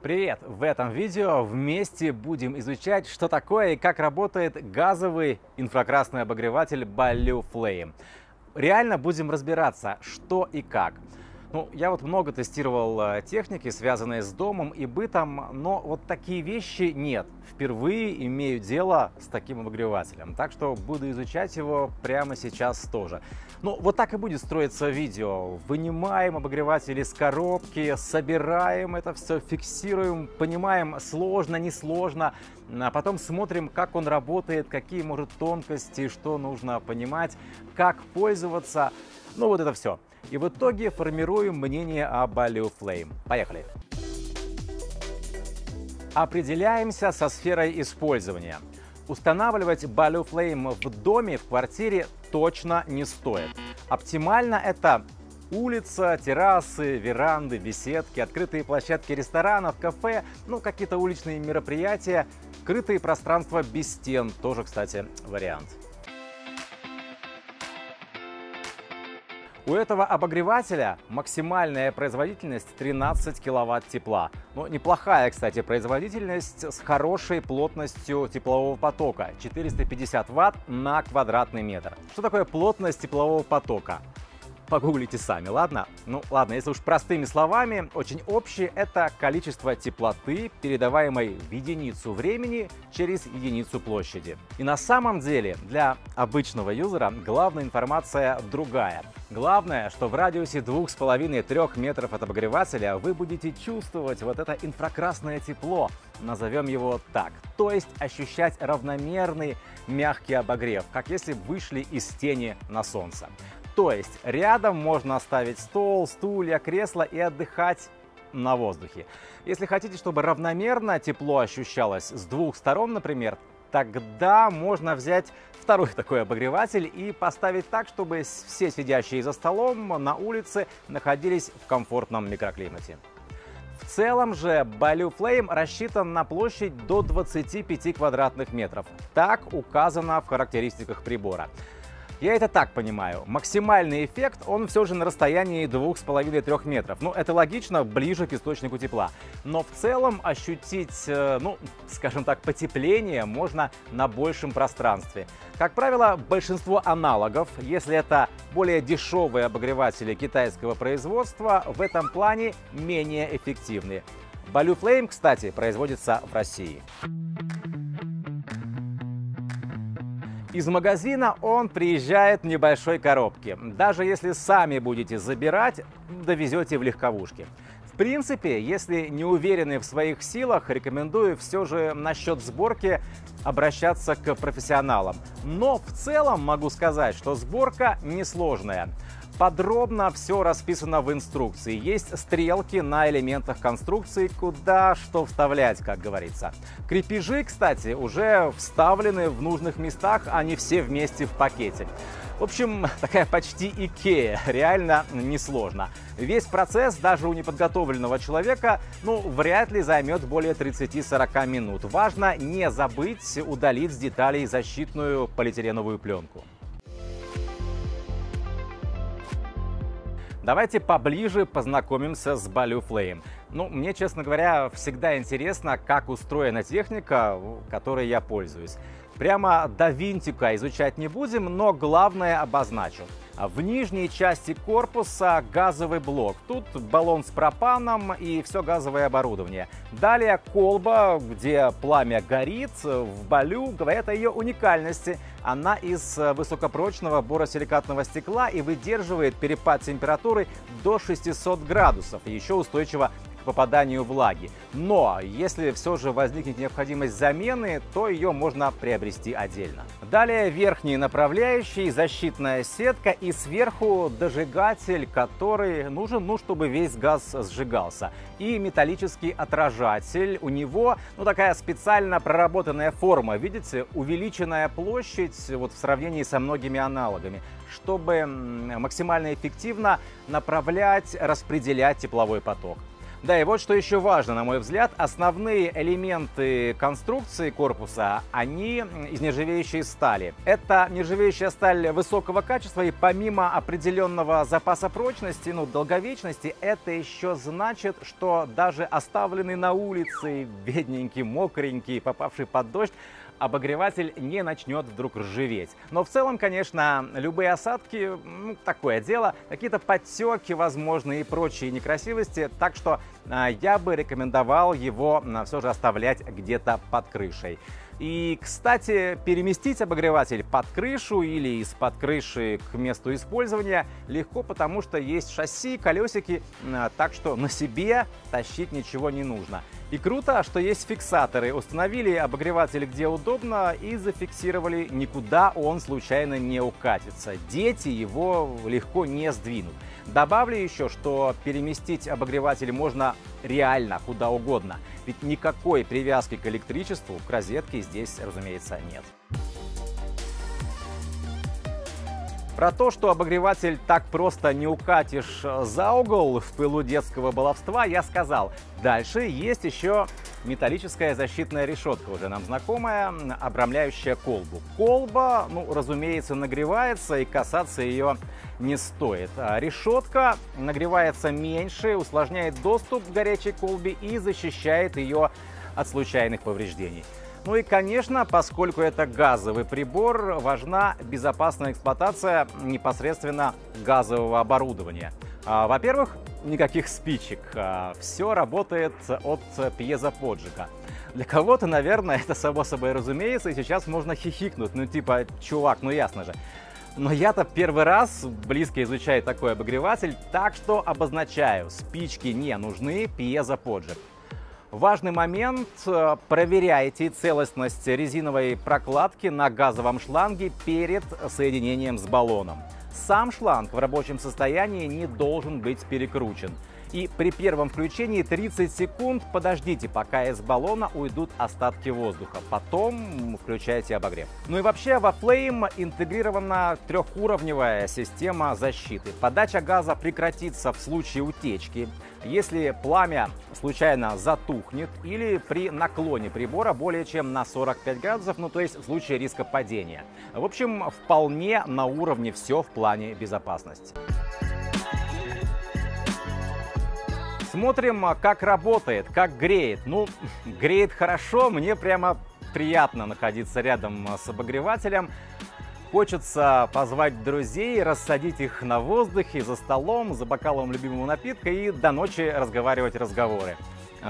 Привет! В этом видео вместе будем изучать, что такое и как работает газовый инфракрасный обогреватель Balue Flame. Реально будем разбираться, что и как. Я вот много тестировал техники, связанные с домом и бытом, но вот такие вещи нет. Впервые имею дело с таким обогревателем, так что буду изучать его прямо сейчас тоже. Вот так и будет строиться видео. Вынимаем обогреватель из коробки, собираем это все, фиксируем, понимаем, сложно, несложно, а потом смотрим, как он работает, какие, может, тонкости, что нужно понимать, как пользоваться. Вот это все. И в итоге формируем мнение о Balue Flame. Поехали! Определяемся со сферой использования. Устанавливать Balue Flame в доме, в квартире точно не стоит. Оптимально это улица, террасы, веранды, беседки, открытые площадки ресторанов, кафе, какие-то уличные мероприятия, крытые пространства без стен, тоже, кстати, вариант. У этого обогревателя максимальная производительность 13 киловатт тепла. Неплохая, кстати, производительность с хорошей плотностью теплового потока. 450 ватт на квадратный метр. Что такое плотность теплового потока? Погуглите сами, ладно? Ладно, если уж простыми словами, очень общее, это количество теплоты, передаваемой в единицу времени через единицу площади. И на самом деле для обычного юзера главная информация другая. Главное, что в радиусе 2,5-3 метров от обогревателя вы будете чувствовать вот это инфракрасное тепло, назовем его так. То есть ощущать равномерный мягкий обогрев, как если вышли из тени на солнце. То есть рядом можно оставить стол, стулья, кресло и отдыхать на воздухе. Если хотите, чтобы равномерно тепло ощущалось с двух сторон, например, тогда можно взять второй такой обогреватель и поставить так, чтобы все сидящие за столом на улице находились в комфортном микроклимате. В целом же Balue Flame рассчитан на площадь до 25 квадратных метров. Так указано в характеристиках прибора. Я это так понимаю. Максимальный эффект, он все же на расстоянии 2,5-3 метров. Это логично, ближе к источнику тепла. Но в целом ощутить, скажем так, потепление можно на большем пространстве. Как правило, большинство аналогов, если это более дешевые обогреватели китайского производства, в этом плане менее эффективны. Balue Flame, кстати, производится в России. Из магазина он приезжает в небольшой коробке. Даже если сами будете забирать, довезете в легковушке. В принципе, если не уверены в своих силах, рекомендую все же насчет сборки обращаться к профессионалам. Но в целом могу сказать, что сборка несложная. Подробно все расписано в инструкции. Есть стрелки на элементах конструкции, куда что вставлять, как говорится. Крепежи, кстати, уже вставлены в нужных местах, а не все вместе в пакете. В общем, такая почти Икея, реально несложно. Весь процесс даже у неподготовленного человека, вряд ли займет более 30-40 минут. Важно не забыть удалить с деталей защитную полиэтиленовую пленку. Давайте поближе познакомимся с Balue Flame. Мне, честно говоря, всегда интересно, как устроена техника, которой я пользуюсь. Прямо до винтика изучать не будем, но главное обозначу. В нижней части корпуса газовый блок. Тут баллон с пропаном и все газовое оборудование. Далее колба, где пламя горит. В Balue говорят о ее уникальности. Она из высокопрочного боросиликатного стекла и выдерживает перепад температуры до 600 градусов. И еще устойчива к попаданию влаги. Но если все же возникнет необходимость замены, то ее можно приобрести отдельно. Далее верхние направляющие, защитная сетка и сверху дожигатель, который нужен, чтобы весь газ сжигался. И металлический отражатель. У него такая специально проработанная форма, видите, увеличенная площадь в сравнении со многими аналогами, чтобы максимально эффективно направлять, распределять тепловой поток. Да, и вот что еще важно, на мой взгляд, основные элементы конструкции корпуса, они из нержавеющей стали. Это нержавеющая сталь высокого качества, и помимо определенного запаса прочности, долговечности, это еще значит, что даже оставленный на улице, бедненький, мокренький, попавший под дождь, обогреватель не начнет вдруг ржаветь. Но в целом, конечно, любые осадки, такое дело, какие-то подтеки, возможно, и прочие некрасивости. Так что я бы рекомендовал его все же оставлять где-то под крышей. И, кстати, переместить обогреватель под крышу или из-под крыши к месту использования легко, потому что есть шасси, колесики, так что на себе тащить ничего не нужно. И круто, что есть фиксаторы. Установили обогреватель где удобно и зафиксировали, никуда он случайно не укатится. Дети его легко не сдвинут. Добавлю еще, что переместить обогреватель можно реально куда угодно. Ведь никакой привязки к электричеству, к розетке здесь, разумеется, нет. Про то, что обогреватель так просто не укатишь за угол в пылу детского баловства, я сказал. Дальше есть еще металлическая защитная решетка, уже нам знакомая, обрамляющая колбу. Колба, разумеется, нагревается, и касаться ее не стоит. Решетка нагревается меньше, усложняет доступ к горячей колбе и защищает ее от случайных повреждений. Ну и, конечно, поскольку это газовый прибор, важна безопасная эксплуатация непосредственно газового оборудования. Во-первых, никаких спичек. Все работает от пьезоподжига. Для кого-то, наверное, это само собой разумеется, и сейчас можно хихикнуть. Типа, чувак, ясно же. Но я-то первый раз близко изучаю такой обогреватель, так что обозначаю, спички не нужны, пьезоподжиг. Важный момент – проверяйте целостность резиновой прокладки на газовом шланге перед соединением с баллоном. Сам шланг в рабочем состоянии не должен быть перекручен. И при первом включении 30 секунд подождите, пока из баллона уйдут остатки воздуха. Потом включайте обогрев. И вообще во Flame интегрирована трехуровневая система защиты. Подача газа прекратится в случае утечки, если пламя случайно затухнет или при наклоне прибора более чем на 45 градусов, то есть в случае риска падения. В общем, вполне на уровне все в плане безопасности. Смотрим, как работает, как греет. Греет хорошо, мне прямо приятно находиться рядом с обогревателем. Хочется позвать друзей, рассадить их на воздухе, за столом, за бокалом любимого напитка и до ночи разговаривать разговоры.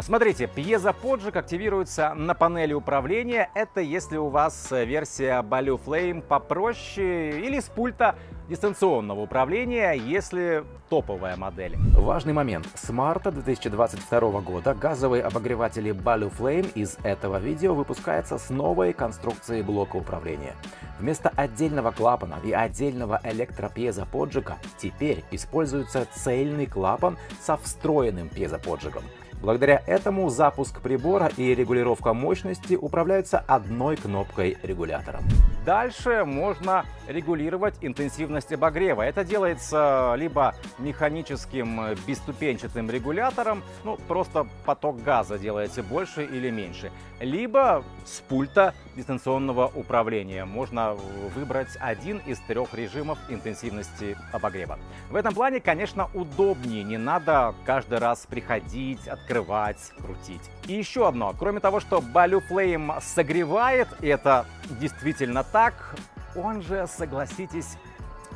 Смотрите, пьезоподжиг активируется на панели управления. Это если у вас версия Baloo Flame попроще или с пульта дистанционного управления, если топовая модель. Важный момент. С марта 2022 года газовые обогреватели Baloo Flame из этого видео выпускаются с новой конструкцией блока управления. Вместо отдельного клапана и отдельного электропьезоподжига теперь используется цельный клапан со встроенным пьезоподжигом. Благодаря этому запуск прибора и регулировка мощности управляются одной кнопкой регулятора. Дальше можно регулировать интенсивность обогрева. Это делается либо механическим бесступенчатым регулятором, просто поток газа делается больше или меньше, либо с пульта дистанционного управления. Можно выбрать один из 3 режимов интенсивности обогрева. В этом плане, конечно, удобнее, не надо каждый раз приходить, открывать, крутить. И еще одно, кроме того, что Baloo Flame согревает, и это действительно так, он же, согласитесь,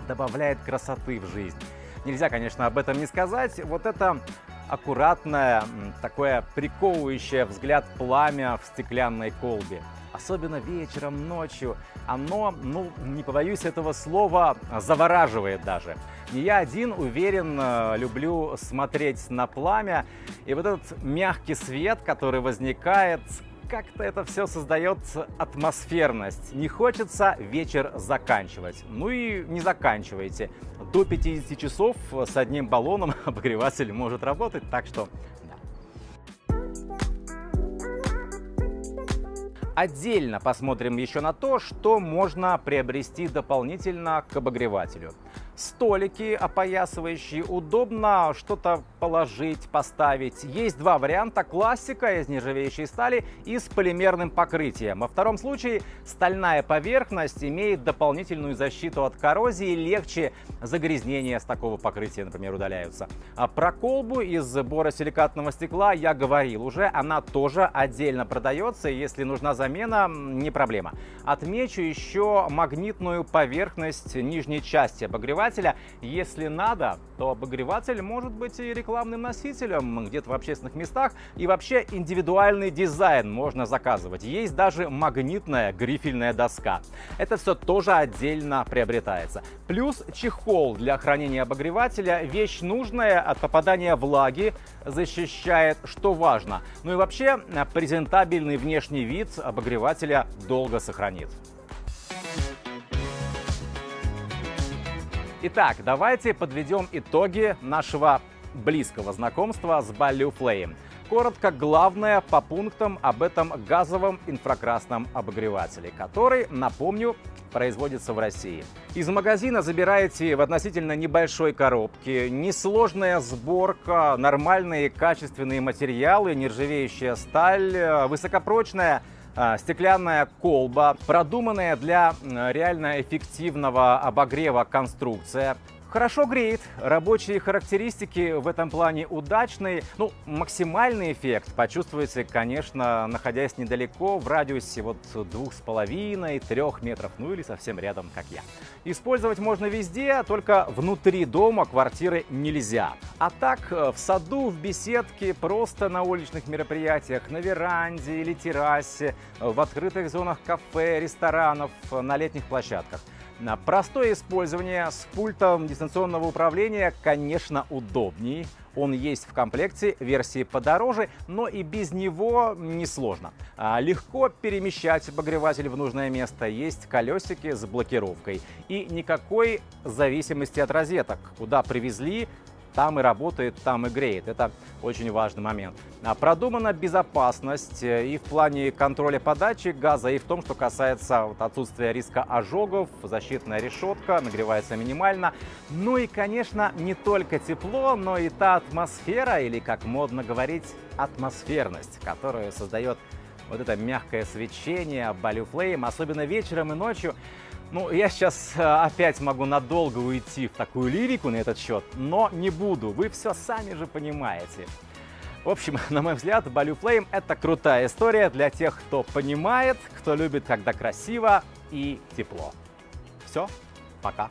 добавляет красоты в жизнь. Нельзя, конечно, об этом не сказать. Вот это аккуратное, такое приковывающее взгляд пламя в стеклянной колбе. Особенно вечером, ночью. Оно, не побоюсь этого слова, завораживает даже. Не я один, уверен, люблю смотреть на пламя. И вот этот мягкий свет, который возникает, как-то это все создает атмосферность. Не хочется вечер заканчивать. И не заканчивайте. До 50 часов с одним баллоном обогреватель может работать, так что да. Отдельно посмотрим еще на то, что можно приобрести дополнительно к обогревателю. столики опоясывающие, удобно что-то положить, поставить. Есть два варианта: классика из нержавеющей стали и с полимерным покрытием. Во втором случае стальная поверхность имеет дополнительную защиту от коррозии, легче загрязнения с такого покрытия, например, удаляются. А про колбу из боросиликатного стекла я говорил уже, она тоже отдельно продается, если нужна замена, не проблема. Отмечу еще магнитную поверхность нижней части обогревателя. Если надо, то обогреватель может быть и рекламным носителем где-то в общественных местах. И вообще индивидуальный дизайн можно заказывать. Есть даже магнитная грифельная доска. Это все тоже отдельно приобретается. Плюс чехол для хранения обогревателя. Вещь нужная, от попадания влаги защищает, что важно. Ну и вообще презентабельный внешний вид обогревателя долго сохранит. Итак, давайте подведем итоги нашего близкого знакомства с Balue Flame. Коротко, главное по пунктам об этом газовом инфракрасном обогревателе, который, напомню, производится в России. Из магазина забираете в относительно небольшой коробке. Несложная сборка, нормальные качественные материалы, нержавеющая сталь, высокопрочная стеклянная колба, продуманная для реально эффективного обогрева конструкция. Хорошо греет, рабочие характеристики в этом плане удачные. Ну, максимальный эффект почувствуете, конечно, находясь недалеко, в радиусе вот 2,5-3 метров, ну или совсем рядом, как я. Использовать можно везде, только внутри дома, квартиры нельзя. А так, в саду, в беседке, просто на уличных мероприятиях, на веранде или террасе, в открытых зонах кафе, ресторанов, на летних площадках. Простое использование с пультом дистанционного управления, конечно, удобнее. Он есть в комплекте, версии подороже, но и без него несложно. Легко перемещать обогреватель в нужное место. Есть колесики с блокировкой. И никакой зависимости от розеток. Куда привезли, там и работает, там и греет. Это очень важный момент. Продумана безопасность и в плане контроля подачи газа, и в том, что касается отсутствия риска ожогов. Защитная решетка, нагревается минимально. Ну и, конечно, не только тепло, но и та атмосфера, или, как модно говорить, атмосферность, которую создает вот это мягкое свечение Balue Flame, особенно вечером и ночью. Ну, я сейчас опять могу надолго уйти в такую лирику на этот счет, но не буду, вы все сами же понимаете. В общем, на мой взгляд, Balue Flame — это крутая история для тех, кто понимает, кто любит, когда красиво и тепло. Все, пока.